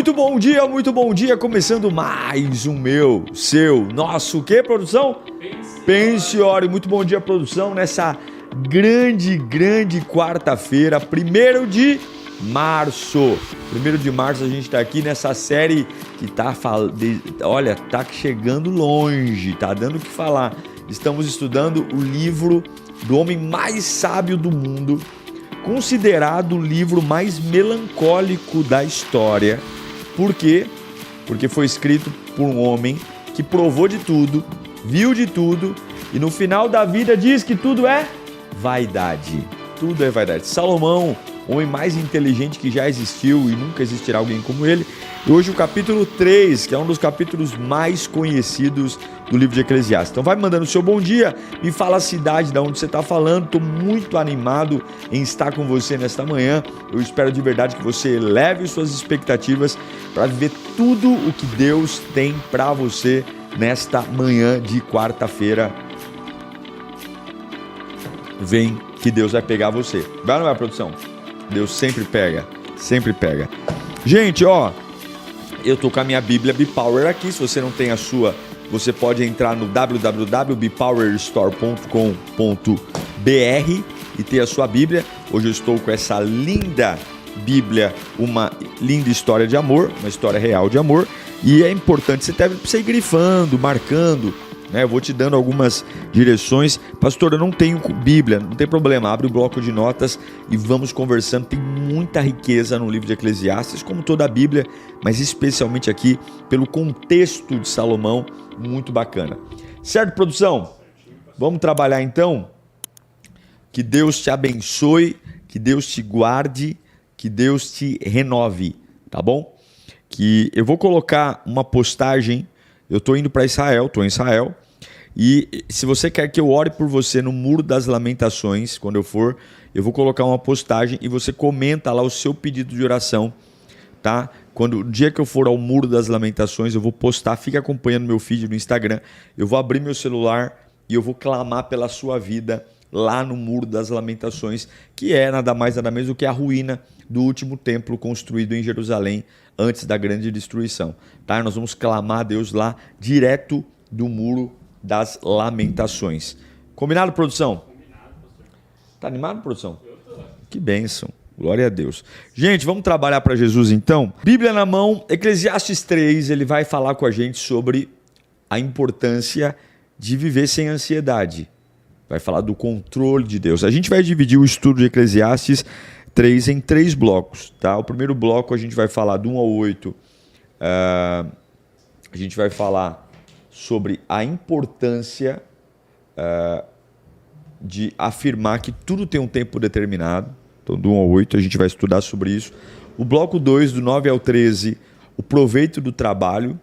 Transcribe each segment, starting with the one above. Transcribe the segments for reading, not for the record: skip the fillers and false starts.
muito bom dia, começando mais um meu, seu, nosso, o que, produção? Pense e ore. Muito bom dia, produção, nessa grande quarta-feira, 1º de março. 1º de março a gente tá aqui nessa série que tá chegando longe, tá dando o que falar. Estamos estudando o livro do homem mais sábio do mundo, considerado o livro mais melancólico da história. Por quê? Porque foi escrito por um homem que provou de tudo, viu de tudo e no final da vida diz que tudo é vaidade. Tudo é vaidade. Salomão, o homem mais inteligente que já existiu e nunca existirá alguém como ele. E hoje o capítulo 3, que é um dos capítulos mais conhecidos do livro de Eclesiastes. Então vai mandando o seu bom dia, me fala a cidade de onde você está falando. Estou muito animado em estar com você nesta manhã. Eu espero de verdade que você eleve suas expectativas para viver tudo o que Deus tem para você nesta manhã de quarta-feira. Vem que Deus vai pegar você. Vai ou não vai, produção? Deus sempre pega, sempre pega. Gente, ó, eu tô com a minha Bíblia BePower aqui. Se você não tem a sua, você pode entrar no www.bepowerstore.com.br e ter a sua Bíblia. Hoje eu estou com essa linda Bíblia, uma linda história de amor, uma história real de amor. E é importante, você deve ir grifando, marcando, né? Eu vou te dando algumas direções. Pastor, eu não tenho Bíblia, não tem problema, abre o bloco de notas e vamos conversando. Tem muita riqueza no livro de Eclesiastes, como toda a Bíblia, mas especialmente aqui pelo contexto de Salomão, muito bacana. Certo, produção? Vamos trabalhar então? Que Deus te abençoe, que Deus te guarde, que Deus te renove, tá bom? Que eu vou colocar uma postagem. Eu estou indo para Israel, estou em Israel, e se você quer que eu ore por você no Muro das Lamentações, quando eu for, eu vou colocar uma postagem e você comenta lá o seu pedido de oração, tá? O dia que eu for ao Muro das Lamentações, eu vou postar, fica acompanhando meu feed no Instagram, eu vou abrir meu celular e eu vou clamar pela sua vida lá no Muro das Lamentações, que é nada mais nada menos do que a ruína do último templo construído em Jerusalém antes da grande destruição, tá? Nós vamos clamar a Deus lá direto do Muro das Lamentações. Combinado, produção? Combinado, pastor. Tá animado, produção? Eu tô. Que bênção. Glória a Deus. Gente, vamos trabalhar para Jesus então? Bíblia na mão, Eclesiastes 3, ele vai falar com a gente sobre a importância de viver sem ansiedade. Vai falar do controle de Deus. A gente vai dividir o estudo de Eclesiastes 3 em 3 blocos, tá? O primeiro bloco a gente vai falar do 1 ao 8. A gente vai falar sobre a importância de afirmar que tudo tem um tempo determinado. Então, do 1 ao 8 a gente vai estudar sobre isso. O bloco 2, do 9 ao 13, o proveito do trabalho.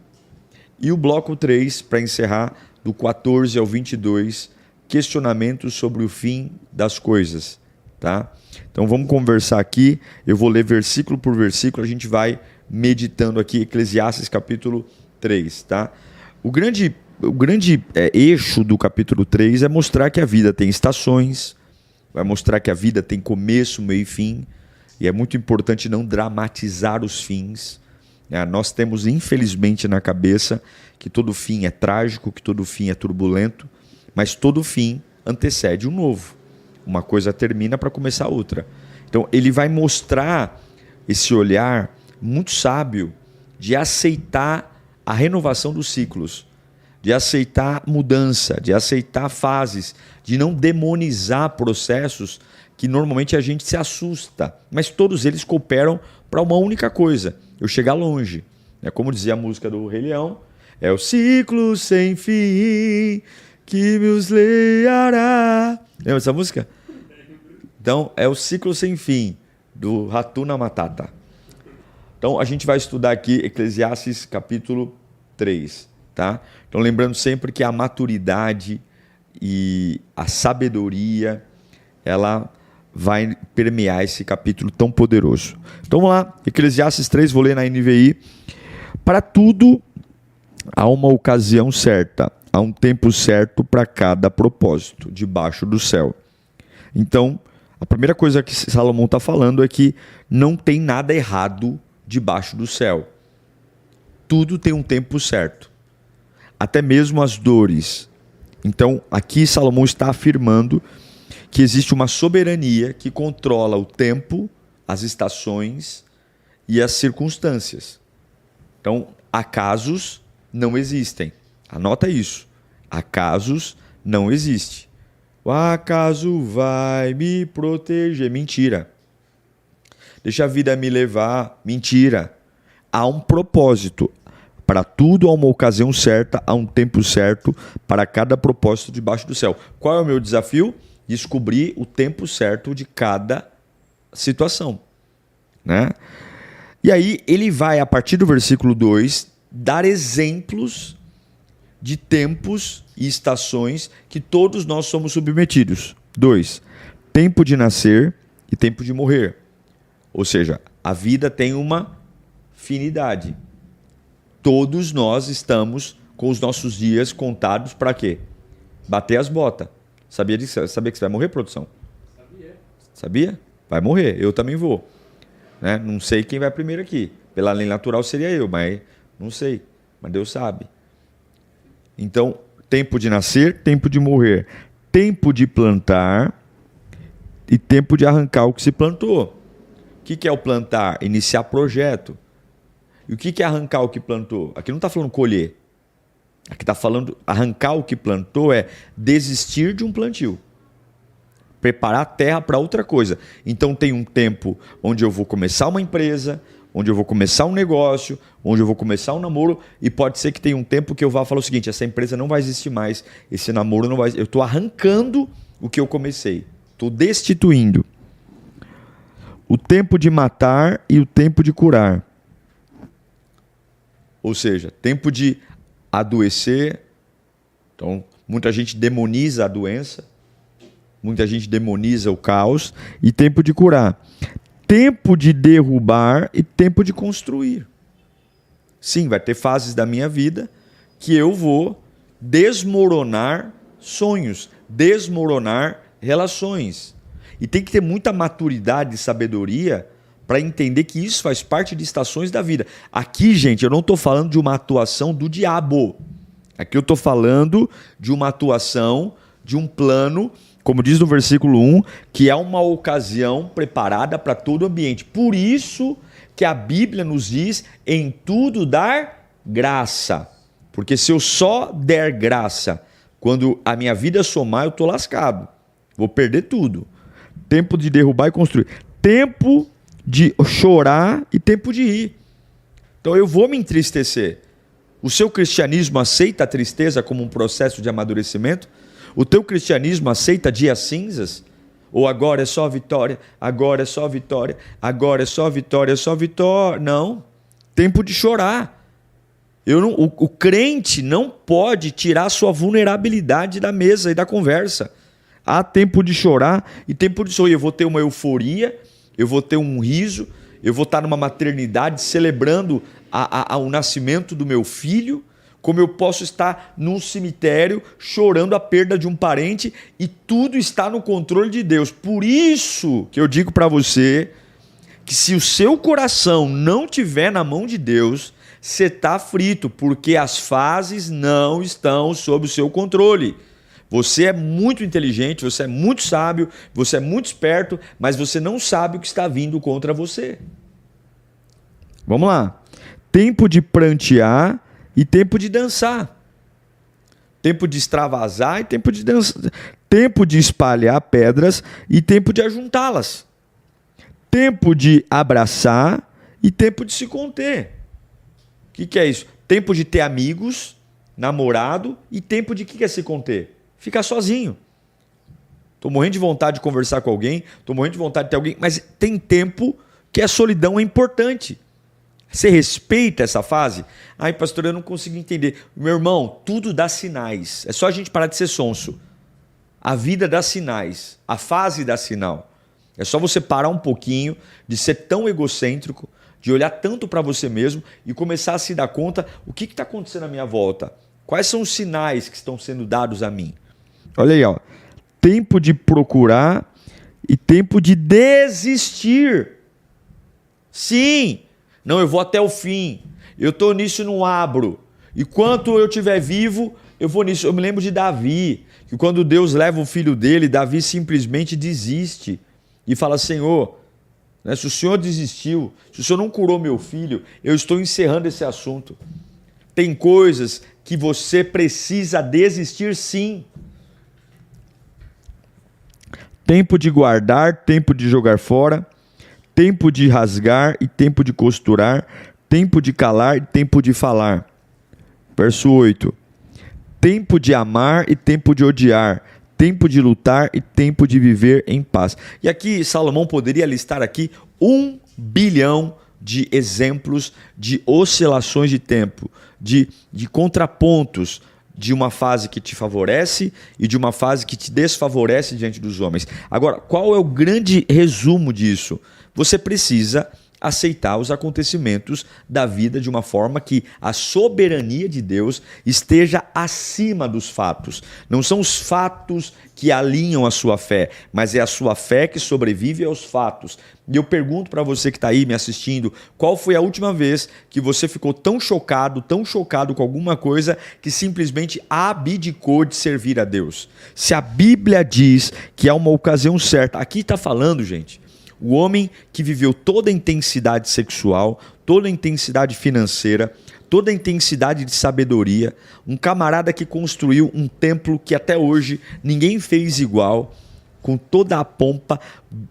E o bloco 3, para encerrar, do 14 ao 22, questionamentos sobre o fim das coisas, tá? Então vamos conversar aqui, eu vou ler versículo por versículo, a gente vai meditando aqui, Eclesiastes capítulo 3, tá? O grande eixo do capítulo 3 é mostrar que a vida tem estações, vai mostrar que a vida tem começo, meio e fim, e é muito importante não dramatizar os fins, né? Nós temos infelizmente na cabeça que todo fim é trágico, que todo fim é turbulento, mas todo fim antecede um novo. Uma coisa termina para começar outra. Então ele vai mostrar esse olhar muito sábio de aceitar a renovação dos ciclos, de aceitar mudança, de aceitar fases, de não demonizar processos que normalmente a gente se assusta, mas todos eles cooperam para uma única coisa, eu chegar longe. É como dizia a música do Rei Leão, é o ciclo sem fim que nos leará. Lembra essa música? Então, é o ciclo sem fim do Hakuna Matata. Então, a gente vai estudar aqui Eclesiastes capítulo 3, tá? Então, lembrando sempre que a maturidade e a sabedoria, ela vai permear esse capítulo tão poderoso. Então, vamos lá. Eclesiastes 3, vou ler na NVI. Para tudo há uma ocasião certa, há um tempo certo para cada propósito, debaixo do céu. Então, a primeira coisa que Salomão está falando é que não tem nada errado debaixo do céu. Tudo tem um tempo certo. Até mesmo as dores. Então, aqui Salomão está afirmando que existe uma soberania que controla o tempo, as estações e as circunstâncias. Então, acasos não existem. Anota isso. Acasos não existem. O acaso vai me proteger. Mentira. Deixa a vida me levar. Mentira. Há um propósito. Para tudo há uma ocasião certa, há um tempo certo para cada propósito debaixo do céu. Qual é o meu desafio? Descobrir o tempo certo de cada situação. Né? E aí ele vai, a partir do versículo 2, dar exemplos de tempos e estações que todos nós somos submetidos. 2. Tempo de nascer e tempo de morrer. Ou seja, a vida tem uma finidade. Todos nós estamos com os nossos dias contados para quê? Bater as botas. Sabia que você vai morrer, produção? Sabia? Vai morrer. Eu também vou. Né? Não sei quem vai primeiro aqui. Pela lei natural seria eu, mas não sei. Mas Deus sabe. Então, tempo de nascer, tempo de morrer. Tempo de plantar e tempo de arrancar o que se plantou. O que é o plantar? Iniciar projeto. E o que é arrancar o que plantou? Aqui não está falando colher. Aqui está falando arrancar o que plantou é desistir de um plantio. Preparar a terra para outra coisa. Então tem um tempo onde eu vou começar uma empresa, onde eu vou começar um negócio, onde eu vou começar um namoro, e pode ser que tenha um tempo que eu vá falar o seguinte: essa empresa não vai existir mais, esse namoro não vai existir. Eu estou arrancando o que eu comecei. Estou destituindo. O tempo de matar e o tempo de curar. Ou seja, tempo de adoecer. Então, muita gente demoniza a doença. Muita gente demoniza o caos. E tempo de curar. Tempo de derrubar e tempo de construir. Sim, vai ter fases da minha vida que eu vou desmoronar sonhos, desmoronar relações. E tem que ter muita maturidade e sabedoria para entender que isso faz parte de estações da vida. Aqui, gente, eu não estou falando de uma atuação do diabo. Aqui eu estou falando de uma atuação, de um plano, como diz no versículo 1, que é uma ocasião preparada para todo ambiente. Por isso que a Bíblia nos diz em tudo dar graça. Porque se eu só der graça quando a minha vida somar, eu estou lascado. Vou perder tudo. Tempo de derrubar e construir. Tempo de chorar e tempo de rir. Então eu vou me entristecer. O seu cristianismo aceita a tristeza como um processo de amadurecimento? O teu cristianismo aceita dias cinzas? Ou agora é só vitória, agora é só vitória, agora é só vitória, é só vitória? Não. Tempo de chorar. O crente não pode tirar sua vulnerabilidade da mesa e da conversa. Há tempo de chorar e tempo de sorrir. Eu vou ter uma euforia, eu vou ter um riso, eu vou estar numa maternidade celebrando o nascimento do meu filho, como eu posso estar num cemitério chorando a perda de um parente, e tudo está no controle de Deus. Por isso que eu digo para você que se o seu coração não estiver na mão de Deus, você está frito, porque as fases não estão sob o seu controle. Você é muito inteligente, você é muito sábio, você é muito esperto, mas você não sabe o que está vindo contra você. Vamos lá. Tempo de prantear e tempo de dançar. Tempo de extravasar e tempo de dançar. Tempo de espalhar pedras e tempo de ajuntá-las. Tempo de abraçar e tempo de se conter. O que é isso? Tempo de ter amigos, namorado, e tempo de que é se conter? Ficar sozinho. Estou morrendo de vontade de conversar com alguém, estou morrendo de vontade de ter alguém, mas tem tempo que a solidão é importante. Você respeita essa fase? Ai, pastor, eu não consigo entender. Meu irmão, tudo dá sinais. É só a gente parar de ser sonso. A vida dá sinais. A fase dá sinal. É só você parar um pouquinho de ser tão egocêntrico, de olhar tanto para você mesmo e começar a se dar conta o que está acontecendo à minha volta. Quais são os sinais que estão sendo dados a mim? Olha aí, ó. Tempo de procurar e tempo de desistir. Sim, não, eu vou até o fim. Eu estou nisso e não abro. Enquanto eu estiver vivo, eu vou nisso. Eu me lembro de Davi, que quando Deus leva o filho dele, Davi simplesmente desiste e fala: Senhor, né, se o Senhor desistiu, se o Senhor não curou meu filho, eu estou encerrando esse assunto. Tem coisas que você precisa desistir, sim. Tempo de guardar, tempo de jogar fora, tempo de rasgar e tempo de costurar, tempo de calar e tempo de falar. Verso 8. Tempo de amar e tempo de odiar, tempo de lutar e tempo de viver em paz. E aqui Salomão poderia listar aqui 1 bilhão de exemplos de oscilações de tempo, de contrapontos, de uma fase que te favorece e de uma fase que te desfavorece diante dos homens. Agora, qual é o grande resumo disso? Você precisa aceitar os acontecimentos da vida de uma forma que a soberania de Deus esteja acima dos fatos. Não são os fatos que alinham a sua fé, mas é a sua fé que sobrevive aos fatos. E eu pergunto para você que está aí me assistindo, qual foi a última vez que você ficou tão chocado com alguma coisa que simplesmente abdicou de servir a Deus? Se a Bíblia diz que há uma ocasião certa, aqui está falando, gente, o homem que viveu toda a intensidade sexual, toda a intensidade financeira, toda a intensidade de sabedoria, um camarada que construiu um templo que até hoje ninguém fez igual, com toda a pompa,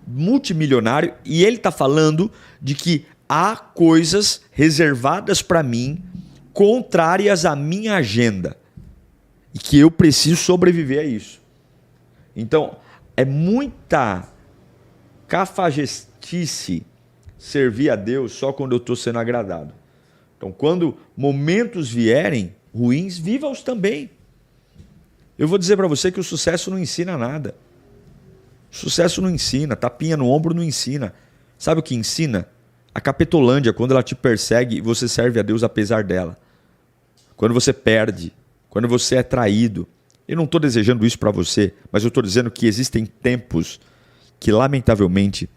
multimilionário, e ele está falando de que há coisas reservadas para mim, contrárias à minha agenda, e que eu preciso sobreviver a isso. Então, é muita cafajestice servir a Deus só quando eu estou sendo agradado. Então, quando momentos vierem ruins, viva-os também. Eu vou dizer para você que o sucesso não ensina nada. Sucesso não ensina, tapinha no ombro não ensina. Sabe o que ensina? A capetolândia, quando ela te persegue e você serve a Deus apesar dela. Quando você perde, quando você é traído. Eu não estou desejando isso para você, mas eu estou dizendo que existem tempos que lamentavelmente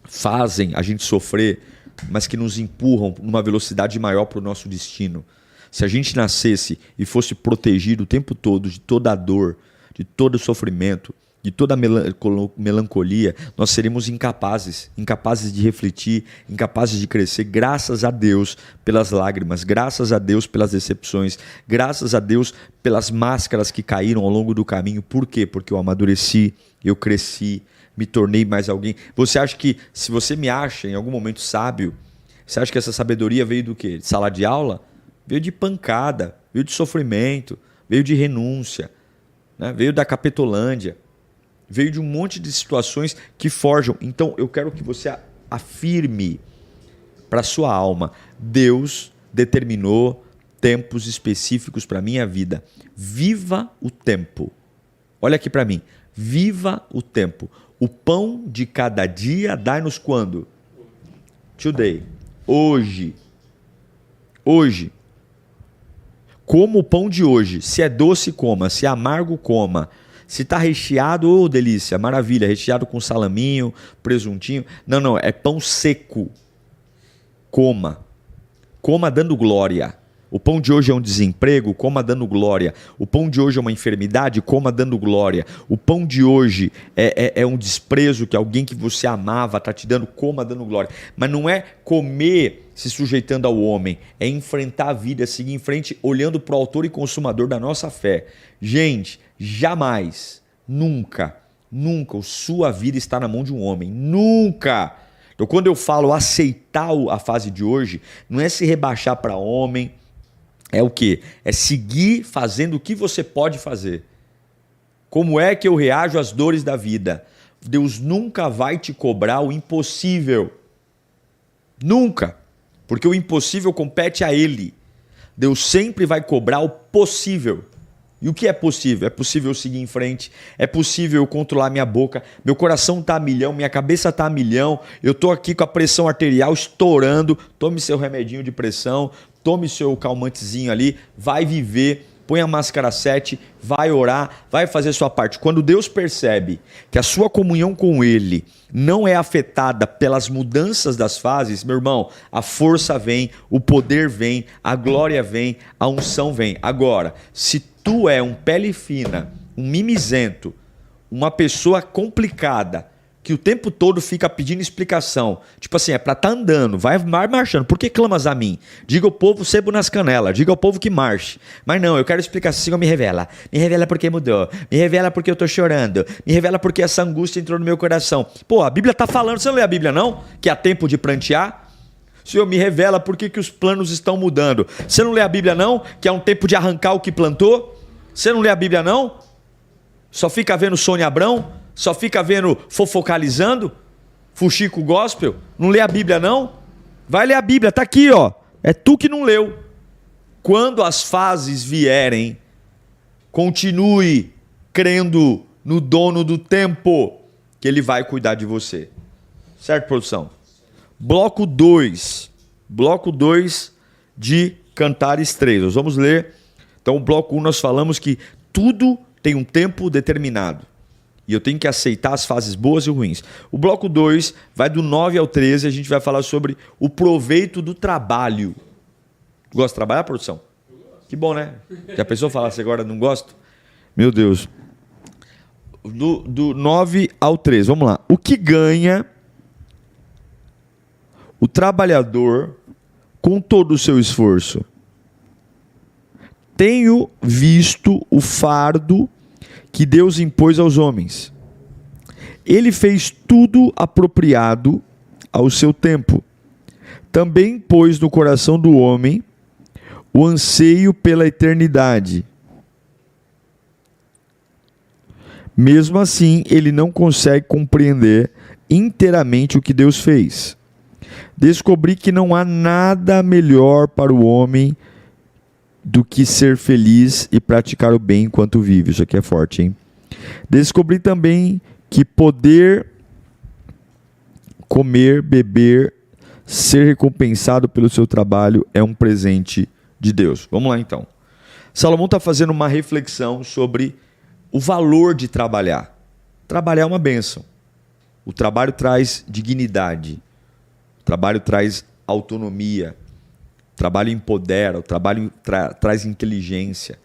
fazem a gente sofrer, mas que nos empurram numa velocidade maior para o nosso destino. Se a gente nascesse e fosse protegido o tempo todo de toda a dor, de todo o sofrimento, de toda a melancolia, nós seríamos incapazes de refletir, incapazes de crescer, graças a Deus pelas lágrimas, graças a Deus pelas decepções, graças a Deus pelas máscaras que caíram ao longo do caminho. Por quê? Porque eu amadureci, eu cresci, me tornei mais alguém. Você acha que, se você me acha em algum momento sábio, você acha que essa sabedoria veio do quê? De sala de aula? Veio de pancada, veio de sofrimento, veio de renúncia, né? Veio da capetolândia, veio de um monte de situações que forjam. Então eu quero que você afirme para a sua alma: Deus determinou tempos específicos para a minha vida. Viva o tempo. Olha aqui para mim. Viva o tempo. O pão de cada dia dai-nos quando? Today. Hoje. Hoje. Como o pão de hoje. Se é doce, coma. Se é amargo, coma. Se está recheado, oh, delícia, maravilha. Recheado com salaminho, presuntinho. Não, é pão seco. Coma. Coma dando glória. O pão de hoje é um desemprego, coma dando glória. O pão de hoje é uma enfermidade, coma dando glória. O pão de hoje é um desprezo que alguém que você amava está te dando, coma dando glória. Mas não é comer se sujeitando ao homem, é enfrentar a vida, seguir em frente, olhando para o autor e consumador da nossa fé. Gente, jamais, nunca, a sua vida está na mão de um homem. Nunca! Então, quando eu falo aceitar a fase de hoje, não é se rebaixar para homem. É o quê? É seguir fazendo o que você pode fazer. Como é que eu reajo às dores da vida? Deus nunca vai te cobrar o impossível. Nunca. Porque o impossível compete a Ele. Deus sempre vai cobrar o possível. E o que é possível? É possível eu seguir em frente, é possível eu controlar minha boca, meu coração está a milhão, minha cabeça está a milhão, eu estou aqui com a pressão arterial estourando, tome seu remedinho de pressão, tome seu calmantezinho ali, vai viver põe a máscara 7, vai orar, vai fazer sua parte. Quando Deus percebe que a sua comunhão com Ele não é afetada pelas mudanças das fases, meu irmão, a força vem, o poder vem, a glória vem, a unção vem. Agora, se tu é um pele fina, um mimizento, uma pessoa complicada, que o tempo todo fica pedindo explicação. Tipo assim, é pra tá andando, vai marchando. Por que clamas a mim? Diga ao povo sebo nas canelas, diga ao povo que marche. Mas não, eu quero explicação, Senhor, me revela. Me revela porque mudou, me revela porque eu tô chorando, me revela porque essa angústia entrou no meu coração. Pô, a Bíblia tá falando, você não lê a Bíblia não? Que há tempo de prantear? Senhor, me revela por que os planos estão mudando. Você não lê a Bíblia não? Que há um tempo de arrancar o que plantou? Você não lê a Bíblia não? Só fica vendo Sônia Abrão? Só fica vendo fofocalizando? Fuxico gospel? Não lê a Bíblia não? Vai ler a Bíblia, tá aqui ó. É tu que não leu. Quando as fases vierem, continue crendo no dono do tempo, que ele vai cuidar de você. Certo, produção? Bloco 2. Bloco 2 de Cantares 3. Nós vamos ler. Então, o bloco 1 nós falamos que tudo tem um tempo determinado. E eu tenho que aceitar as fases boas e ruins. O bloco 2 vai do 9 ao 13. A gente vai falar sobre o proveito do trabalho. Gosta de trabalhar, produção? Que bom, né? Já pensou falar assim agora não gosto? Meu Deus. Do 9 ao 13. Vamos lá. O que ganha o trabalhador com todo o seu esforço? Tenho visto o fardo que Deus impôs aos homens. Ele fez tudo apropriado ao seu tempo. Também pôs no coração do homem o anseio pela eternidade. Mesmo assim, ele não consegue compreender inteiramente o que Deus fez. Descobri que não há nada melhor para o homem do que ser feliz e praticar o bem enquanto vive. Isso aqui é forte, hein? Descobri também que poder comer, beber, ser recompensado pelo seu trabalho é um presente de Deus. Vamos lá então. Salomão está fazendo uma reflexão sobre o valor de trabalhar. Trabalhar é uma bênção. O trabalho traz dignidade. O trabalho traz autonomia. O trabalho empodera, o trabalho traz inteligência.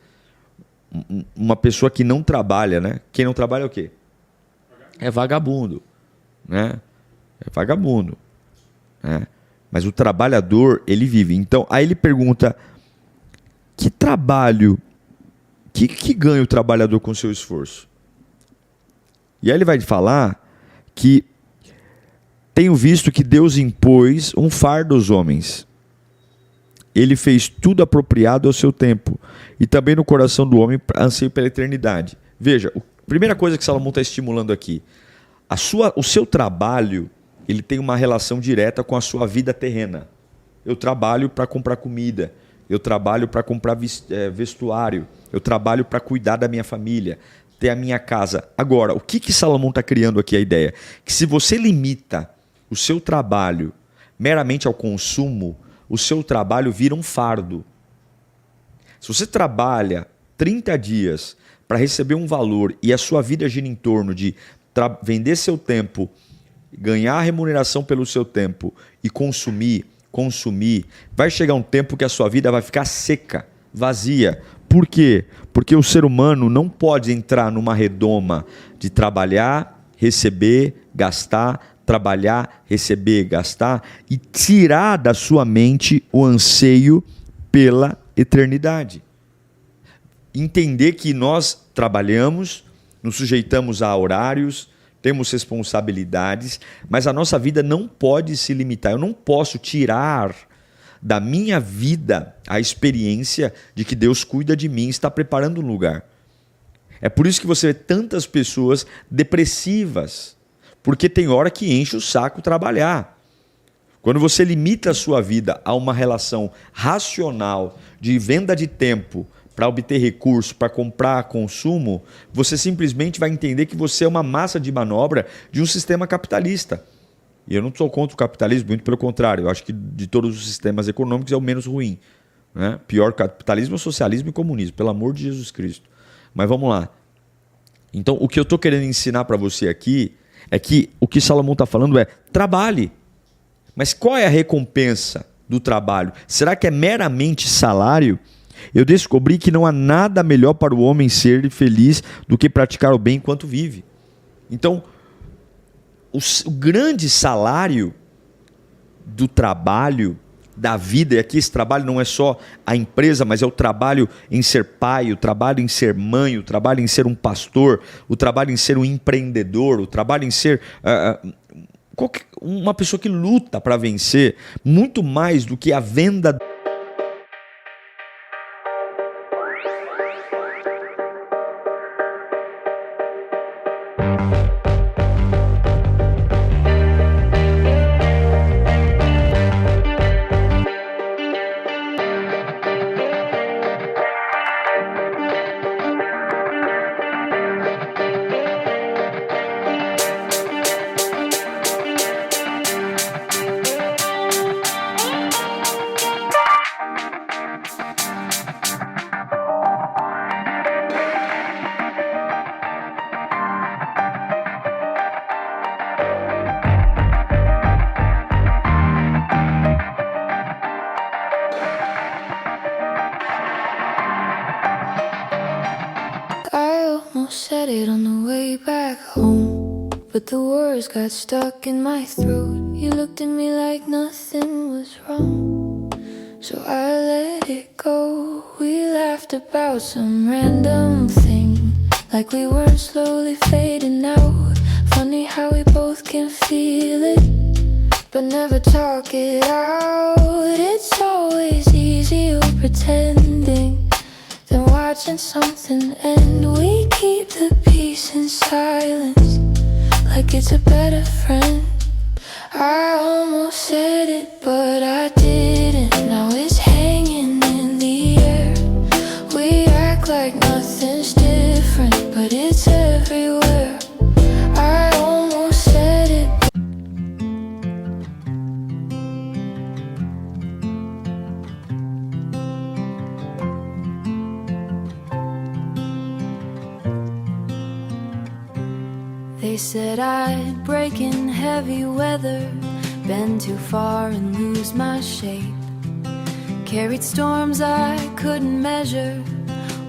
Uma pessoa que não trabalha, né? Quem não trabalha é o quê? É vagabundo, né? É vagabundo, né? Mas o trabalhador, ele vive. Então, aí ele pergunta, que trabalho, que ganha o trabalhador com o seu esforço? E aí ele vai falar que tenho visto que Deus impôs um fardo aos homens. Ele fez tudo apropriado ao seu tempo. E também no coração do homem anseio pela eternidade. Veja, a primeira coisa que Salomão está estimulando aqui. O seu trabalho, ele tem uma relação direta com a sua vida terrena. Eu trabalho para comprar comida. Eu trabalho para comprar vestuário. Eu trabalho para cuidar da minha família. Ter a minha casa. Agora, o que Salomão está criando aqui a ideia? Que se você limita o seu trabalho meramente ao consumo, o seu trabalho vira um fardo. Se você trabalha 30 dias para receber um valor e a sua vida gira em torno de vender seu tempo, ganhar remuneração pelo seu tempo e consumir, vai chegar um tempo que a sua vida vai ficar seca, vazia. Por quê? Porque o ser humano não pode entrar numa redoma de trabalhar, receber, gastar, trabalhar, receber, gastar e tirar da sua mente o anseio pela eternidade. Entender que nós trabalhamos, nos sujeitamos a horários, temos responsabilidades, mas a nossa vida não pode se limitar. Eu não posso tirar da minha vida a experiência de que Deus cuida de mim e está preparando um lugar. É por isso que você vê tantas pessoas depressivas, porque tem hora que enche o saco trabalhar. Quando você limita a sua vida a uma relação racional de venda de tempo para obter recurso, para comprar consumo, você simplesmente vai entender que você é uma massa de manobra de um sistema capitalista. E eu não sou contra o capitalismo, muito pelo contrário. Eu acho que de todos os sistemas econômicos é o menos ruim. Né? Pior capitalismo, socialismo e comunismo, pelo amor de Jesus Cristo. Mas vamos lá. Então, o que eu estou querendo ensinar para você aqui é que o que Salomão está falando é trabalhe. Mas qual é a recompensa do trabalho? Será que é meramente salário? Eu descobri que não há nada melhor para o homem ser feliz do que praticar o bem enquanto vive. Então, o grande salário do trabalho, da vida, e aqui esse trabalho não é só a empresa, mas é o trabalho em ser pai, o trabalho em ser mãe, o trabalho em ser um pastor, o trabalho em ser um empreendedor, o trabalho em ser uma pessoa que luta para vencer, muito mais do que a venda. Said it on the way back home, but the words got stuck in my throat. You looked at me like nothing was wrong, so I let it go. We laughed about some random thing, like we weren't slowly fading out. Funny how we both can feel it, but never talk it out. It's always easier pretending than watching something end. We keep the peace in silence, like it's a better friend. I almost said it, but I didn't. Now it's hanging in the air. We act like nothing's different, but it's everywhere. I almost said it. They said I'd break in heavy weather, bend too far and lose my shape. Carried storms I couldn't measure,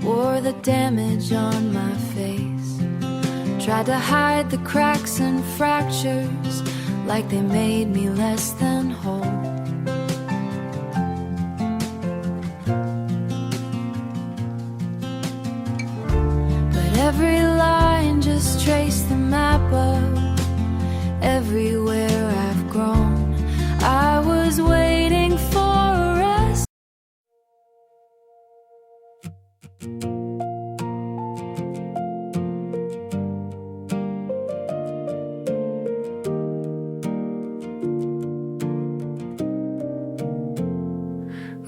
wore the damage on my face. Tried to hide the cracks and fractures, like they made me less than whole. But every line just traced the map of everywhere I've grown. I was waiting for a rest.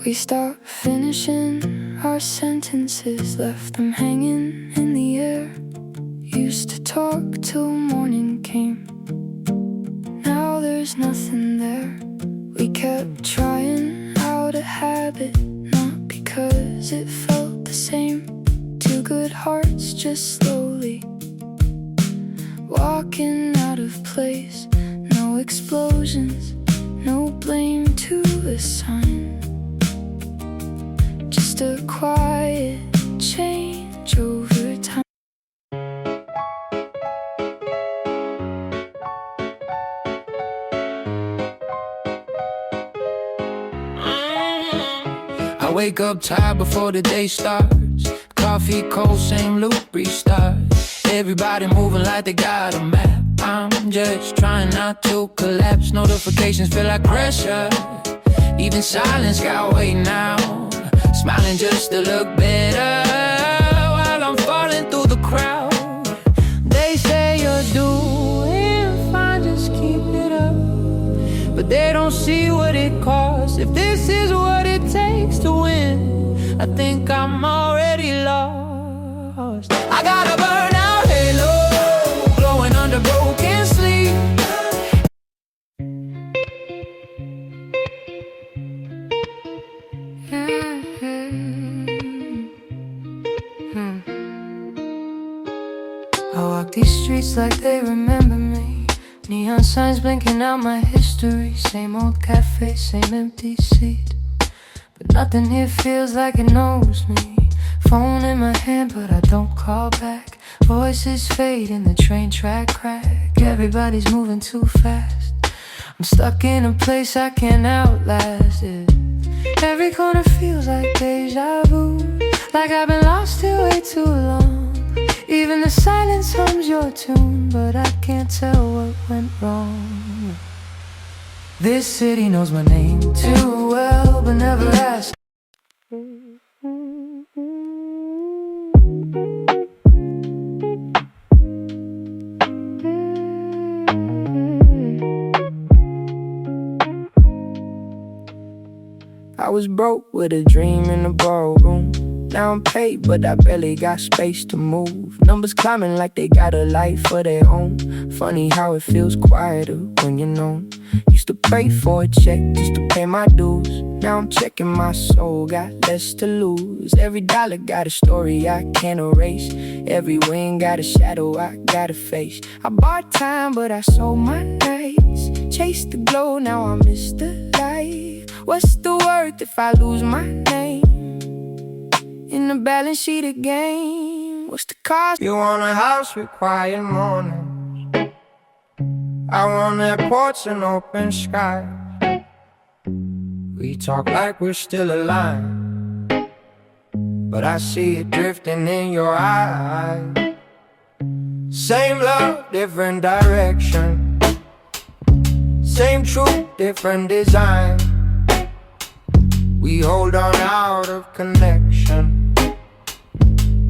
We stopped finishing our sentences, left them hanging in the air. Used to talk till morning came, now there's nothing there. We kept trying out a habit, not because it felt the same. Two good hearts just slowly walking out of place. No explosions, no blame to assign, just a quiet change over time. I wake up tired before the day starts. Coffee cold, same loop, restart. Everybody moving like they got a map. I'm just trying not to collapse. Notifications feel like pressure. Even silence got weight now. Smiling just to look better while I'm falling through the crowd. They say you're doing fine, just keep it up. But they don't see what it costs. If this is what it takes to win, I think I'm already lost. I got a burnout halo, glowing under broken sleep. Yeah. these streets like they remember me. Neon signs blinking out my history. Same old cafe, same empty seat, but nothing here feels like it knows me. Phone in my hand but I don't call back. Voices fade in the train track crack. Everybody's moving too fast. I'm stuck in a place I can't outlast it. Every corner feels like deja vu, like I've been lost here way too long. Even the silence hums your tune, but I can't tell what went wrong. This city knows my name too well, but never asked. I was broke with a dream in the ballroom. Now I'm paid, but I barely got space to move. Numbers climbing like they got a life of their own. Funny how it feels quieter when you're known. Used to pray for a check just to pay my dues. Now I'm checking my soul, got less to lose. Every dollar got a story I can't erase. Every win got a shadow I gotta face. I bought time, but I sold my nights. Chased the glow, now I miss the light. What's the worth if I lose my name in the balance sheet again? What's the cost? You want a house with quiet mornings. I want airports and open sky. We talk like we're still alive, but I see it drifting in your eyes. Same love, different direction. Same truth, different design. We hold on out of connection,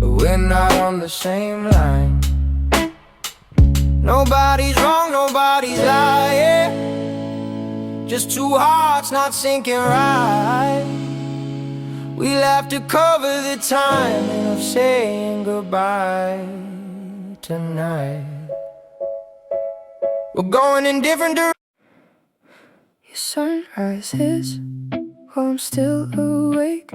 but we're not on the same line. Nobody's wrong, nobody's lying. Just two hearts not syncing right. We'll have to cover the timing of saying goodbye tonight. We're going in different directions. Your sunrise hits while I'm still awake.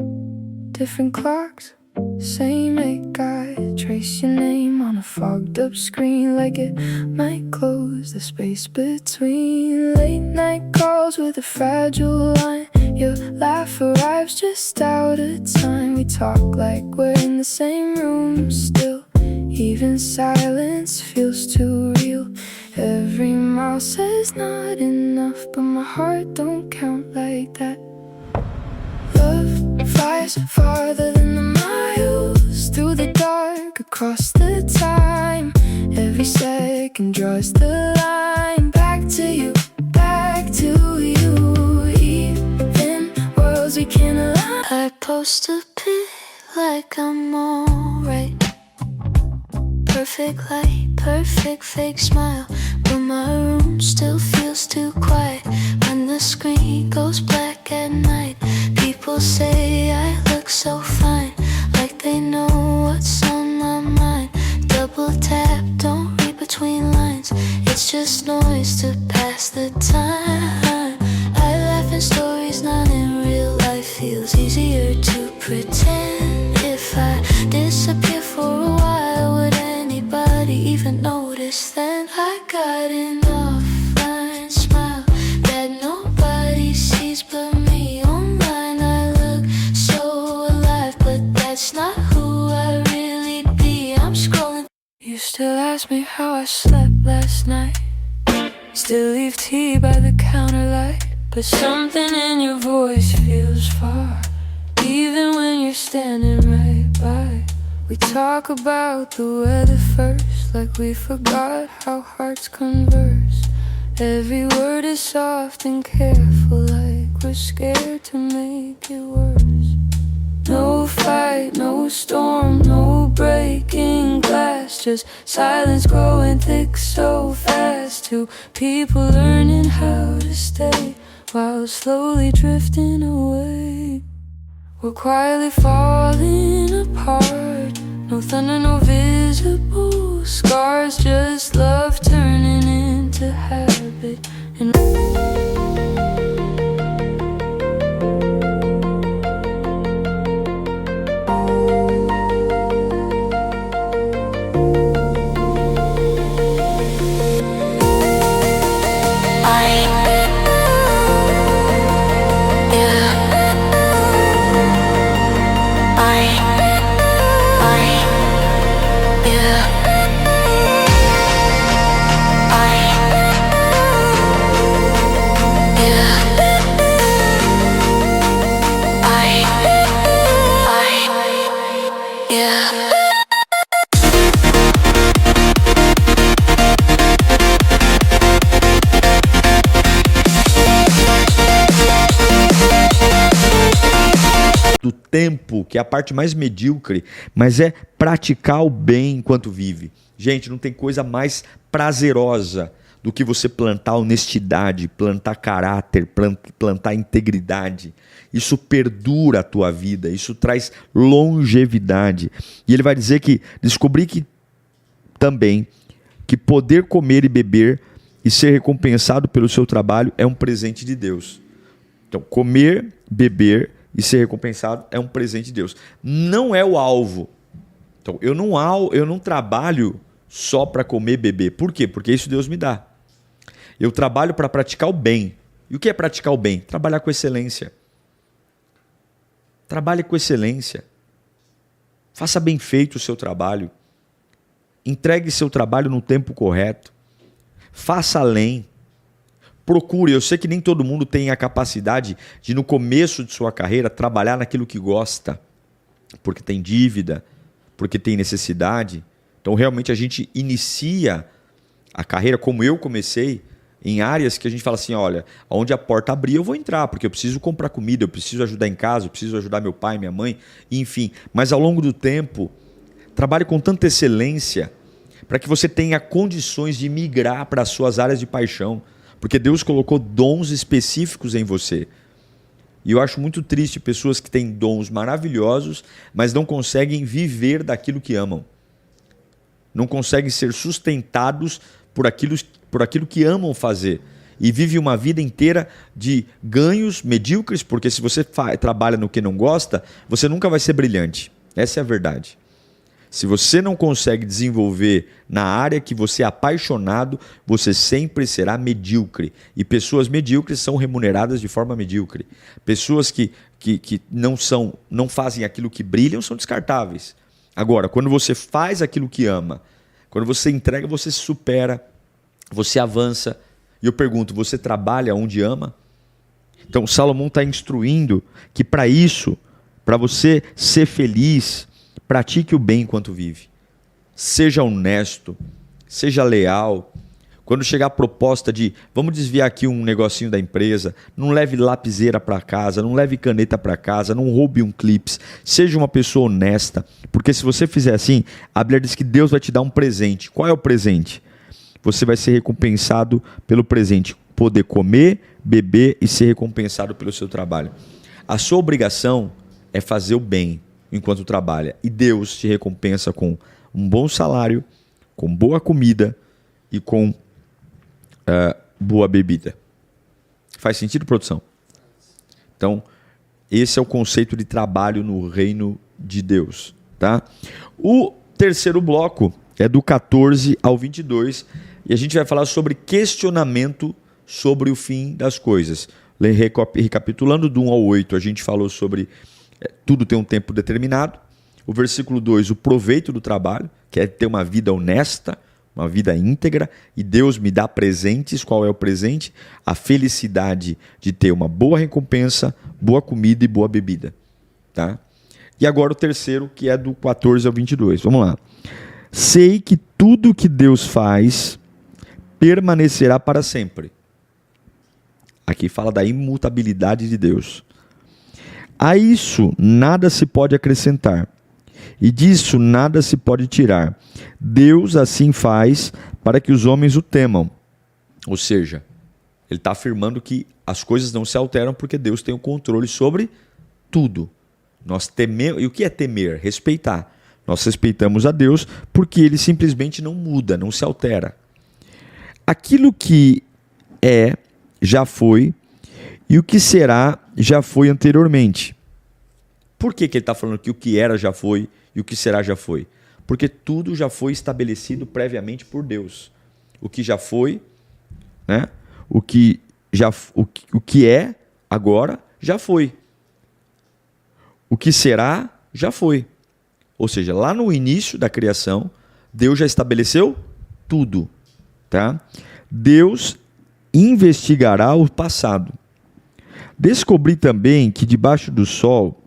Different clocks, same make guide. Trace your name on a fogged up screen, like it might close the space between. Late night calls with a fragile line. Your laugh arrives just out of time. We talk like we're in the same room still. Even silence feels too real. Every mile says not enough, but my heart don't count like that. Love flies farther than the miles, through the dark, across the time. Every second draws the line. Back to you, back to you. Even worlds we can't align. I post a pic like I'm alright. Perfect light, perfect fake smile, but my room still feels too quiet. When the screen goes black at night, people say I look so fine, like they know what's on my mind. Double tap, don't read between lines. It's just noise to pass the time. I laugh in stories, not in real life. Feels easier to pretend. If I disappear for a while, would anybody even notice then? I got an offline smile that nobody sees but me. Online I look so alive, but that's not who I really be. I'm scrolling. You still ask me how I slept last night. Still leave tea by the counter light, but something in your voice feels far, even when you're standing right by. We talk about the weather first, like we forgot how hearts converse. Every word is soft and careful, like we're scared to make it worse. No fight, no storm, no breaking glass, just silence growing thick so fast. Two people learning how to stay while slowly drifting away. We're quietly falling apart. No thunder, no visible scars, just love turning into habit. And tempo, que é a parte mais medíocre, mas é praticar o bem enquanto vive. Gente, não tem coisa mais prazerosa do que você plantar honestidade, plantar caráter, plantar integridade. Isso perdura a tua vida, isso traz longevidade. E ele vai dizer que descobri que também que poder comer e beber e ser recompensado pelo seu trabalho é um presente de Deus. Então, comer, beber e ser recompensado é um presente de Deus. Não é o alvo. Então, eu não trabalho só para comer e beber. Por quê? Porque isso Deus me dá. Eu trabalho para praticar o bem. E o que é praticar o bem? Trabalhar com excelência. Trabalhe com excelência. Faça bem feito o seu trabalho. Entregue seu trabalho no tempo correto. Faça além. Procure. Eu sei que nem todo mundo tem a capacidade de, no começo de sua carreira, trabalhar naquilo que gosta. Porque tem dívida, porque tem necessidade. Então, realmente, a gente inicia a carreira, como eu comecei, em áreas que a gente fala assim, olha, onde a porta abrir eu vou entrar, porque eu preciso comprar comida, eu preciso ajudar em casa, eu preciso ajudar meu pai, minha mãe, enfim. Mas ao longo do tempo, trabalhe com tanta excelência para que você tenha condições de migrar para as suas áreas de paixão, porque Deus colocou dons específicos em você. E eu acho muito triste pessoas que têm dons maravilhosos, mas não conseguem viver daquilo que amam. Não conseguem ser sustentados por aquilo que amam fazer. E vive uma vida inteira de ganhos medíocres, porque se você trabalha no que não gosta, você nunca vai ser brilhante. Essa é a verdade. Se você não consegue desenvolver na área que você é apaixonado, você sempre será medíocre. E pessoas medíocres são remuneradas de forma medíocre. Pessoas que não fazem aquilo que brilham são descartáveis. Agora, quando você faz aquilo que ama, quando você entrega, você se supera, você avança. E eu pergunto, você trabalha onde ama? Então, Salomão está instruindo que para isso, para você ser feliz, pratique o bem enquanto vive. Seja honesto, seja leal. Quando chegar a proposta de, vamos desviar aqui um negocinho da empresa, não leve lapiseira para casa, não leve caneta para casa, não roube um clips. Seja uma pessoa honesta, porque se você fizer assim, a Bíblia diz que Deus vai te dar um presente. Qual é o presente? Você vai ser recompensado pelo presente. Poder comer, beber e ser recompensado pelo seu trabalho. A sua obrigação é fazer o bem enquanto trabalha. E Deus te recompensa com um bom salário, com boa comida e com boa bebida. Faz sentido, produção? Então, esse é o conceito de trabalho no reino de Deus. Tá? O terceiro bloco é do 14 ao 22 e a gente vai falar sobre questionamento sobre o fim das coisas. Recapitulando do 1 ao 8, a gente falou sobre tudo tem um tempo determinado. O versículo 2, o proveito do trabalho, que é ter uma vida honesta, uma vida íntegra, e Deus me dá presentes. Qual é o presente? A felicidade de ter uma boa recompensa, boa comida e boa bebida. Tá? E agora o terceiro, que é do 14 ao 22. Vamos lá. Sei que tudo que Deus faz permanecerá para sempre. Aqui fala da imutabilidade de Deus. A isso nada se pode acrescentar, e disso nada se pode tirar. Deus assim faz para que os homens o temam. Ou seja, ele está afirmando que as coisas não se alteram porque Deus tem o controle sobre tudo. Nós tememos. E o que é temer? Respeitar. Nós respeitamos a Deus porque ele simplesmente não muda, não se altera. Aquilo que é, já foi, e o que será, já foi anteriormente. Por que ele está falando que o que era já foi e o que será já foi? Porque tudo já foi estabelecido previamente por Deus. O que já foi, né? o que é agora, já foi. O que será, já foi. Ou seja, lá no início da criação, Deus já estabeleceu tudo. Tá? Deus investigará o passado. Descobri também que debaixo do sol,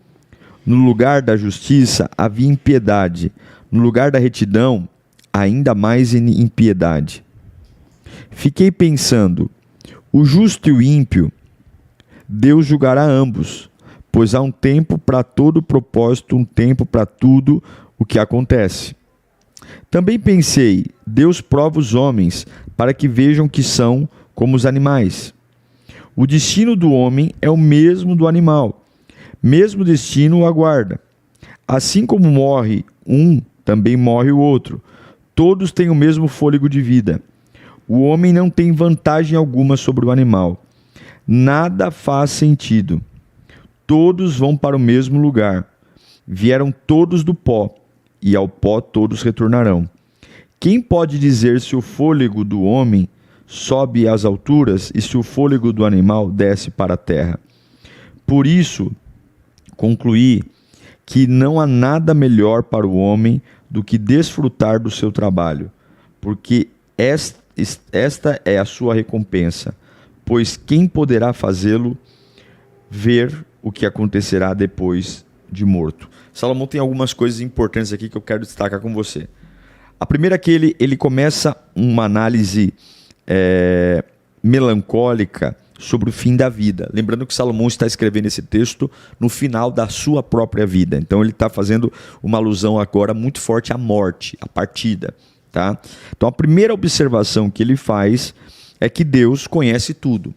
no lugar da justiça, havia impiedade. No lugar da retidão, ainda mais impiedade. Fiquei pensando, o justo e o ímpio, Deus julgará ambos, pois há um tempo para todo propósito, um tempo para tudo o que acontece. Também pensei, Deus prova os homens para que vejam que são como os animais. O destino do homem é o mesmo do animal, mesmo destino o aguarda. Assim como morre um, também morre o outro. Todos têm o mesmo fôlego de vida. O homem não tem vantagem alguma sobre o animal. Nada faz sentido. Todos vão para o mesmo lugar. Vieram todos do pó, e ao pó todos retornarão. Quem pode dizer se o fôlego do homem sobe às alturas e se o fôlego do animal desce para a terra? Por isso, concluí que não há nada melhor para o homem do que desfrutar do seu trabalho, porque esta é a sua recompensa, pois quem poderá fazê-lo ver o que acontecerá depois de morto? Salomão tem algumas coisas importantes aqui que eu quero destacar com você. A primeira é que ele começa uma análise melancólica sobre o fim da vida. Lembrando que Salomão está escrevendo esse texto no final da sua própria vida. Então ele está fazendo uma alusão agora muito forte à morte, à partida. Tá? Então a primeira observação que ele faz é que Deus conhece tudo.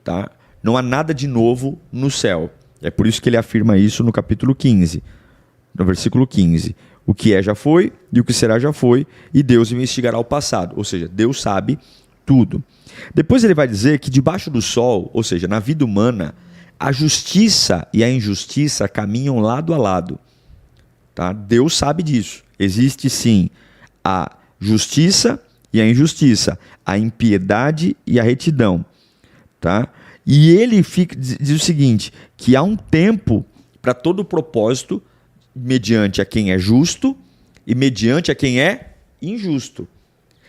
Tá? Não há nada de novo no céu. É por isso que ele afirma isso no capítulo 15, no versículo 15. O que é já foi e o que será já foi, e Deus investigará o passado. Ou seja, Deus sabe tudo. Depois ele vai dizer que debaixo do sol, ou seja, na vida humana, a justiça e a injustiça caminham lado a lado. Tá? Deus sabe disso. Existe sim a justiça e a injustiça, a impiedade e a retidão. Tá? E ele diz o seguinte, que há um tempo para todo propósito, mediante a quem é justo e mediante a quem é injusto.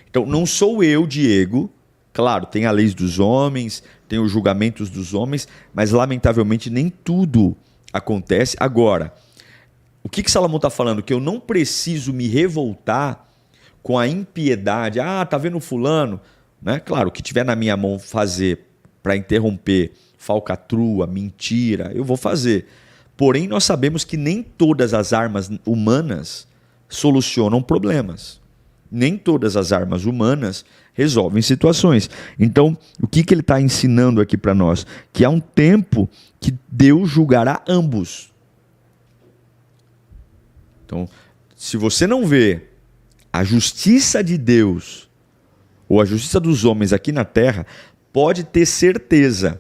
Então, não sou eu, Diego, claro, tem a lei dos homens, tem os julgamentos dos homens, mas lamentavelmente nem tudo acontece. Agora, o que Salomão está falando? Que eu não preciso me revoltar com a impiedade. Ah, tá vendo fulano? Né? Claro, o que tiver na minha mão fazer para interromper falcatrua, mentira, eu vou fazer. Porém, nós sabemos que nem todas as armas humanas solucionam problemas. Nem todas as armas humanas resolvem situações. Então, o que ele está ensinando aqui para nós? Que há um tempo que Deus julgará ambos. Então, se você não vê a justiça de Deus ou a justiça dos homens aqui na terra, pode ter certeza,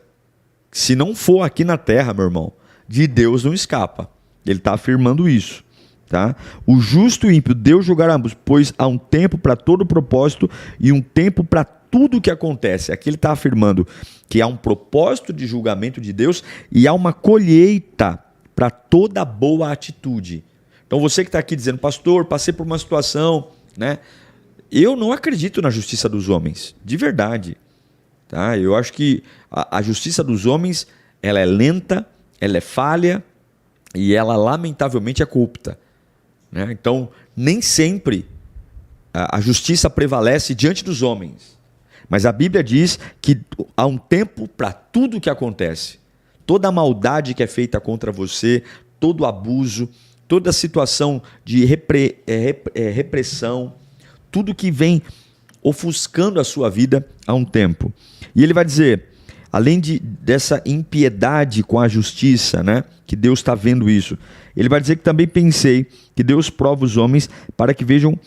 se não for aqui na terra, meu irmão, de Deus não escapa. Ele está afirmando isso. Tá? O justo e o ímpio, Deus julgará ambos, pois há um tempo para todo propósito e um tempo para tudo o que acontece. Aqui ele está afirmando que há um propósito de julgamento de Deus e há uma colheita para toda boa atitude. Então você que está aqui dizendo, pastor, passei por uma situação, né? Eu não acredito na justiça dos homens, de verdade. Tá? Eu acho que a justiça dos homens ela é lenta, ela é falha e ela lamentavelmente é corrupta. Né? Então, nem sempre a justiça prevalece diante dos homens. Mas a Bíblia diz que há um tempo para tudo o que acontece. Toda a maldade que é feita contra você, todo abuso, toda situação de repressão, tudo que vem ofuscando a sua vida há um tempo. E ele vai dizer, além dessa impiedade com a justiça, né, que Deus está vendo isso, ele vai dizer que também pensei que Deus prova os homens para que vejam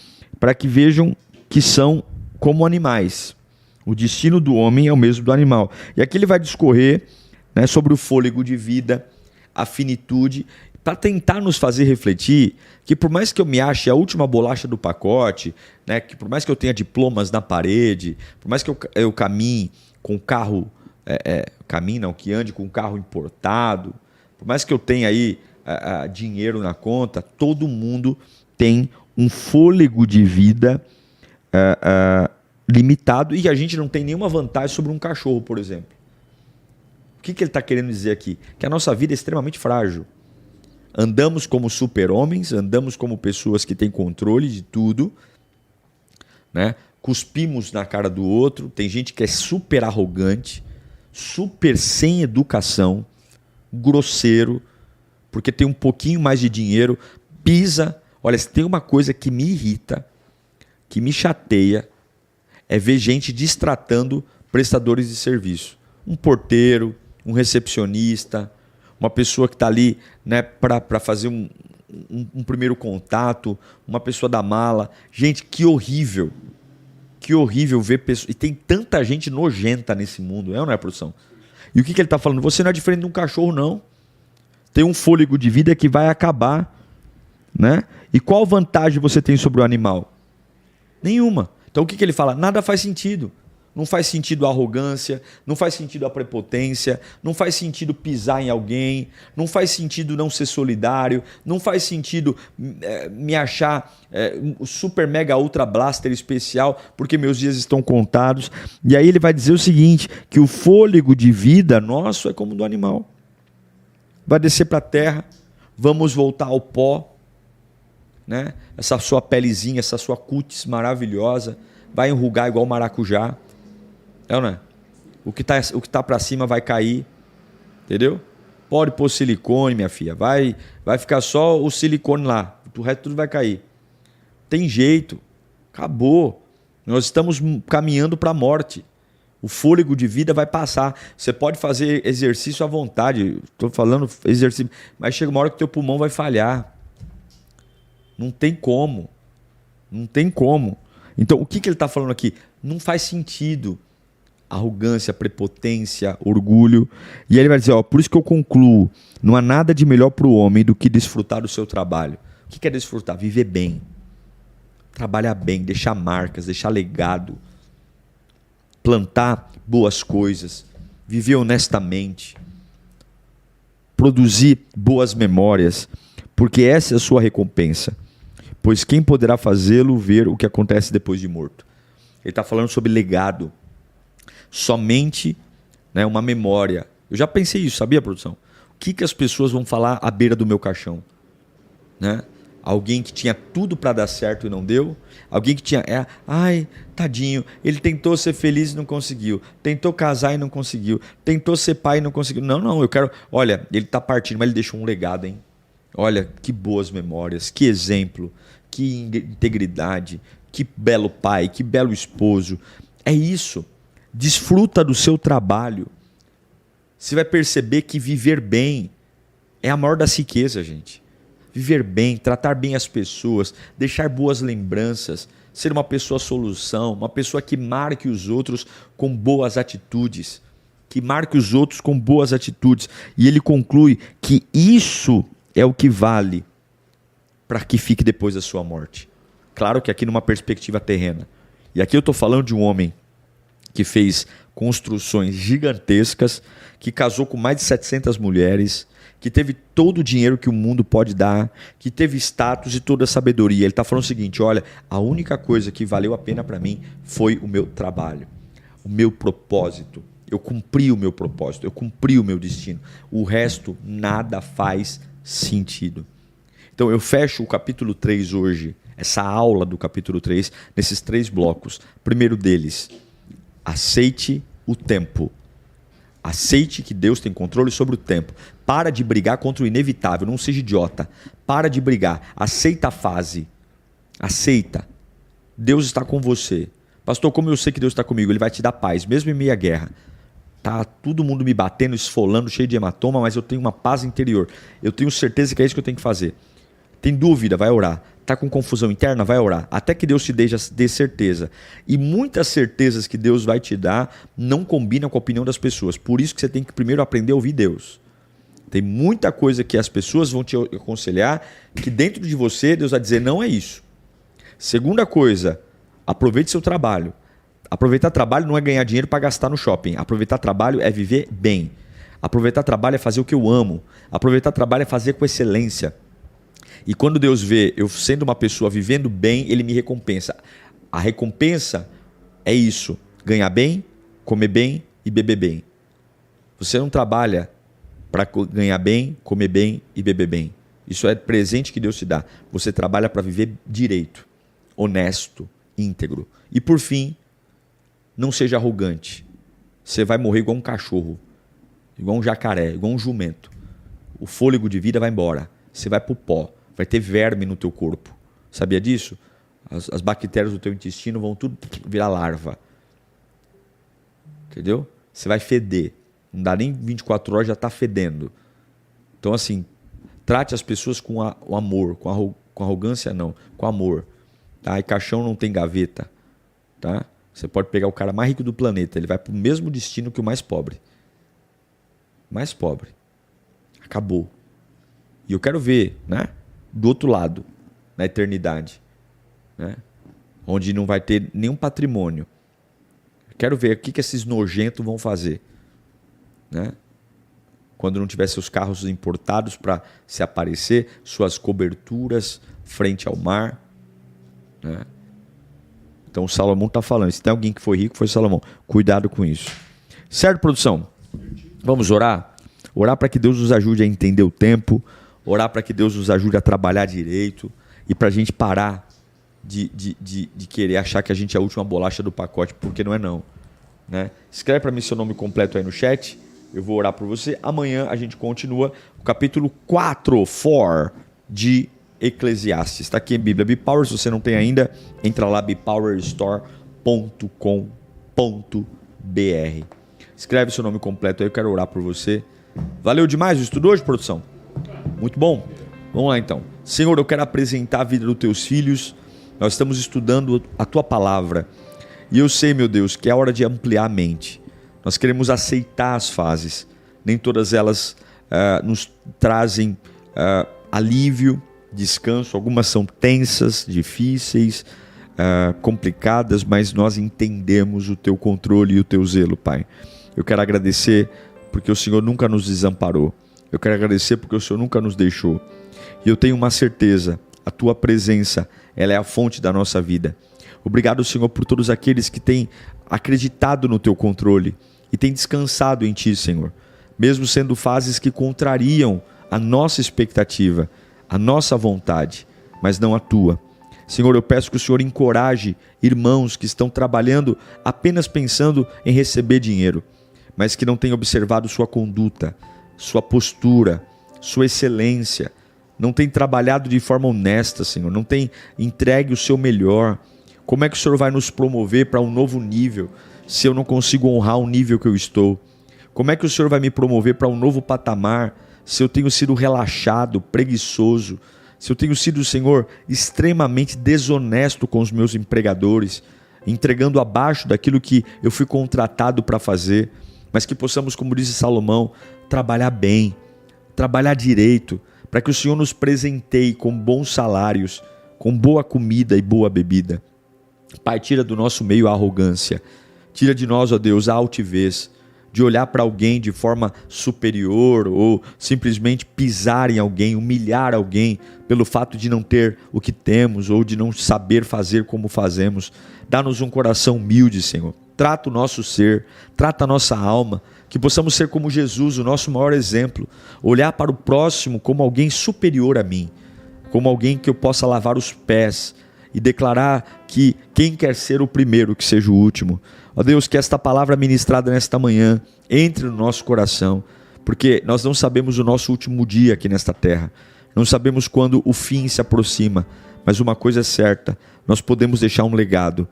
que são como animais. O destino do homem é o mesmo do animal. E aqui ele vai discorrer, né, sobre o fôlego de vida, a finitude, para tentar nos fazer refletir que por mais que eu me ache a última bolacha do pacote, né, que por mais que eu tenha diplomas na parede, por mais que eu caminhe com carro, que ande com carro importado, por mais que eu tenha aí dinheiro na conta, todo mundo tem um fôlego de vida limitado e a gente não tem nenhuma vantagem sobre um cachorro, por exemplo. O que ele está querendo dizer aqui? Que a nossa vida é extremamente frágil. Andamos como super-homens, andamos como pessoas que têm controle de tudo, né? Cuspimos na cara do outro, tem gente que é super arrogante, super sem educação, grosseiro, porque tem um pouquinho mais de dinheiro, pisa. Olha, se tem uma coisa que me irrita, que me chateia, é ver gente destratando prestadores de serviço. Um porteiro, um recepcionista, uma pessoa que está ali, né, para fazer um primeiro contato, uma pessoa da mala. Gente, que horrível. Que horrível ver pessoas. E tem tanta gente nojenta nesse mundo, não é, produção? E o que ele está falando? Você não é diferente de um cachorro, não. Tem um fôlego de vida que vai acabar. Né? E qual vantagem você tem sobre o animal? Nenhuma. Então o que ele fala? Nada faz sentido. Não faz sentido a arrogância, não faz sentido a prepotência, não faz sentido pisar em alguém, não faz sentido não ser solidário, não faz sentido me achar super mega ultra blaster especial porque meus dias estão contados. E aí ele vai dizer o seguinte, que o fôlego de vida nosso é como o do animal. Vai descer para a terra, vamos voltar ao pó, né? Essa sua pelezinha, essa sua cutis maravilhosa, vai enrugar igual maracujá. É ou não é? O que tá para cima vai cair, entendeu? Pode pôr silicone, minha filha, vai ficar só o silicone lá, o resto tudo vai cair. Tem jeito, acabou. Nós estamos caminhando para a morte. O fôlego de vida vai passar. Você pode fazer exercício à vontade, estou falando exercício, mas chega uma hora que o teu pulmão vai falhar. Não tem como. Não tem como. Então, o que ele está falando aqui? Não faz sentido. Arrogância, prepotência, orgulho. E aí ele vai dizer, por isso que eu concluo, não há nada de melhor para o homem do que desfrutar do seu trabalho. O que é desfrutar? Viver bem. Trabalhar bem, deixar marcas, deixar legado. Plantar boas coisas. Viver honestamente. Produzir boas memórias. Porque essa é a sua recompensa. Pois quem poderá fazê-lo ver o que acontece depois de morto? Ele está falando sobre legado. Somente, né, uma memória. Eu já pensei isso, sabia, produção? O que as pessoas vão falar à beira do meu caixão? Né? Alguém que tinha tudo para dar certo e não deu? Alguém que tinha... ai, tadinho, ele tentou ser feliz e não conseguiu. Tentou casar e não conseguiu. Tentou ser pai e não conseguiu. Não, eu quero... Olha, ele está partindo, mas ele deixou um legado, hein? Olha, que boas memórias, que exemplo, que integridade, que belo pai, que belo esposo. É isso. Desfruta do seu trabalho. Você vai perceber que viver bem é a maior das riquezas, gente. Viver bem, tratar bem as pessoas, deixar boas lembranças, ser uma pessoa solução, uma pessoa que marque os outros com boas atitudes. Que marque os outros com boas atitudes. E ele conclui que isso é o que vale para que fique depois da sua morte. Claro que aqui numa perspectiva terrena. E aqui eu estou falando de um homem que fez construções gigantescas, que casou com mais de 700 mulheres, que teve todo o dinheiro que o mundo pode dar, que teve status e toda a sabedoria. Ele está falando o seguinte, olha, a única coisa que valeu a pena para mim foi o meu trabalho, o meu propósito. Eu cumpri o meu propósito, eu cumpri o meu destino. O resto, nada faz sentido. Então eu fecho o capítulo 3 hoje, essa aula do capítulo 3, nesses 3 blocos. Primeiro deles, aceite o tempo. Aceite que Deus tem controle sobre o tempo. Para de brigar contra o inevitável, não seja idiota. Para de brigar, aceita a fase. Aceita. Deus está com você. Pastor, como eu sei que Deus está comigo? Ele vai te dar paz, mesmo em meio à guerra. Tá todo mundo me batendo, esfolando, cheio de hematoma, mas eu tenho uma paz interior. Eu tenho certeza que é isso que eu tenho que fazer. Tem dúvida? Vai orar. Está com confusão interna? Vai orar. Até que Deus te dê certeza. E muitas certezas que Deus vai te dar não combinam com a opinião das pessoas. Por isso que você tem que primeiro aprender a ouvir Deus. Tem muita coisa que as pessoas vão te aconselhar que dentro de você Deus vai dizer não é isso. Segunda coisa, aproveite seu trabalho. Aproveitar trabalho não é ganhar dinheiro para gastar no shopping. Aproveitar trabalho é viver bem. Aproveitar trabalho é fazer o que eu amo. Aproveitar trabalho é fazer com excelência. E quando Deus vê eu sendo uma pessoa vivendo bem, Ele me recompensa. A recompensa é isso. Ganhar bem, comer bem e beber bem. Você não trabalha para ganhar bem, comer bem e beber bem. Isso é presente que Deus te dá. Você trabalha para viver direito, honesto, íntegro. E por fim, não seja arrogante. Você vai morrer igual um cachorro, igual um jacaré, igual um jumento. o fôlego de vida vai embora. Você vai pro pó. Vai ter verme no teu corpo. Sabia disso? As bactérias do teu intestino vão tudo virar larva. Entendeu? Você vai feder. Não dá nem 24 horas, já está fedendo. Então, assim, trate as pessoas com o amor. Com arrogância, não. Com amor. Tá? E caixão não tem gaveta. Tá? Você pode pegar o cara mais rico do planeta. Ele vai para o mesmo destino que o mais pobre. Mais pobre. Acabou. E eu quero ver, né? Do outro lado, na eternidade. Né? Onde não vai ter nenhum patrimônio. Quero ver o que esses nojentos vão fazer. Né? Quando não tiver seus carros importados para se aparecer, suas coberturas frente ao mar. Né? Então o Salomão está falando, se tem alguém que foi rico, foi Salomão. Cuidado com isso. Certo, produção? Vamos orar? Orar para que Deus nos ajude a entender o tempo, orar para que Deus nos ajude a trabalhar direito e para a gente parar de querer achar que a gente é a última bolacha do pacote, porque não é não. Né? Escreve para mim seu nome completo aí no chat, eu vou orar por você. Amanhã a gente continua o capítulo 4 de Eclesiastes. Está aqui em Bíblia Bipower, se você não tem ainda, entra lá bipowerstore.com.br. Escreve seu nome completo aí, eu quero orar por você. Valeu demais o estudo hoje, produção? Muito bom. Vamos lá então. Senhor, eu quero apresentar a vida dos teus filhos. Nós estamos estudando a tua palavra. E eu sei, meu Deus, que é hora de ampliar a mente. Nós queremos aceitar as fases. Nem todas elas nos trazem alívio, descanso. Algumas são tensas, difíceis, complicadas, mas nós entendemos o teu controle e o teu zelo, Pai. Eu quero agradecer porque o Senhor nunca nos desamparou. Eu quero agradecer porque o Senhor nunca nos deixou. E eu tenho uma certeza, a tua presença, ela é a fonte da nossa vida. Obrigado, Senhor, por todos aqueles que têm acreditado no teu controle e têm descansado em ti, Senhor. Mesmo sendo fases que contrariam a nossa expectativa, a nossa vontade, mas não a tua. Senhor, eu peço que o Senhor encoraje irmãos que estão trabalhando apenas pensando em receber dinheiro, mas que não têm observado sua conduta, sua postura, sua excelência, não têm trabalhado de forma honesta, Senhor, não têm entregue o seu melhor. Como é que o Senhor vai nos promover para um novo nível se eu não consigo honrar o nível que eu estou? Como é que o Senhor vai me promover para um novo patamar se eu tenho sido relaxado, preguiçoso, se eu tenho sido, Senhor, extremamente desonesto com os meus empregadores, entregando abaixo daquilo que eu fui contratado para fazer, mas que possamos, como disse Salomão, trabalhar bem, trabalhar direito, para que o Senhor nos presenteie com bons salários, com boa comida e boa bebida. Pai, tira do nosso meio a arrogância, tira de nós, ó Deus, a altivez, de olhar para alguém de forma superior ou simplesmente pisar em alguém, humilhar alguém pelo fato de não ter o que temos ou de não saber fazer como fazemos. Dá-nos um coração humilde, Senhor. Trata o nosso ser, trata a nossa alma, que possamos ser como Jesus, o nosso maior exemplo, olhar para o próximo como alguém superior a mim, como alguém que eu possa lavar os pés e declarar que quem quer ser o primeiro, que seja o último. Ó Deus, que esta palavra ministrada nesta manhã entre no nosso coração, porque nós não sabemos o nosso último dia aqui nesta terra, não sabemos quando o fim se aproxima, mas uma coisa é certa, nós podemos deixar um legado,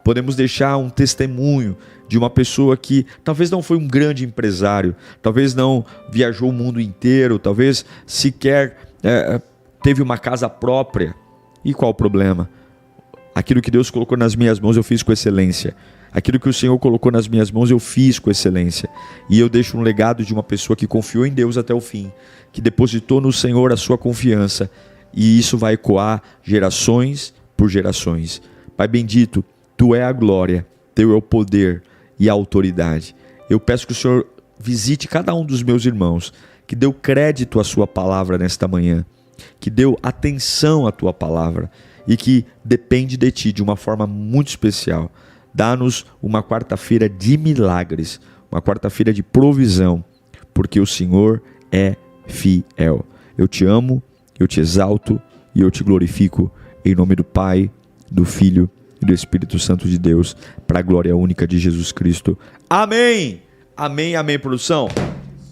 podemos deixar um testemunho de uma pessoa que talvez não foi um grande empresário, talvez não viajou o mundo inteiro, talvez sequer teve uma casa própria. E qual o problema? Aquilo que Deus colocou nas minhas mãos eu fiz com excelência. Aquilo que o Senhor colocou nas minhas mãos eu fiz com excelência. E eu deixo um legado de uma pessoa que confiou em Deus até o fim, que depositou no Senhor a sua confiança, e isso vai ecoar gerações por gerações. Pai bendito, Tu é a glória, Teu é o poder e a autoridade. Eu peço que o Senhor visite cada um dos meus irmãos, que deu crédito à sua palavra nesta manhã, que deu atenção à Tua palavra e que depende de Ti de uma forma muito especial. Dá-nos uma quarta-feira de milagres, uma quarta-feira de provisão, porque o Senhor é fiel. Eu Te amo, eu Te exalto e eu Te glorifico em nome do Pai, do Filho e do Espírito Santo de Deus, para a glória única de Jesus Cristo. Amém! Amém, amém, produção.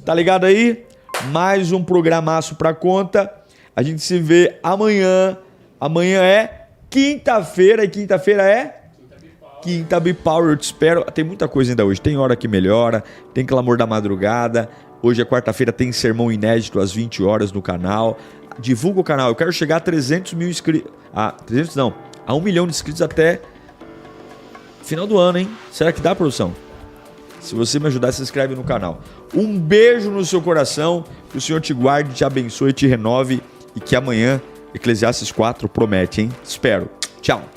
Tá ligado aí? Mais um programaço pra conta. A gente se vê amanhã. Amanhã é quinta-feira. E quinta-feira é? Quinta Bipower. Eu te espero. Tem muita coisa ainda hoje. Tem Hora que Melhora. Tem Clamor da Madrugada. Hoje é quarta-feira. Tem sermão inédito às 20 horas no canal. Divulga o canal. Eu quero chegar a 300 mil inscritos. A 1 milhão de inscritos até final do ano, hein? Será que dá, produção? Se você me ajudar, se inscreve no canal. Um beijo no seu coração. Que o Senhor te guarde, te abençoe, te renove. E que amanhã Eclesiastes 4 promete, hein? Espero. Tchau.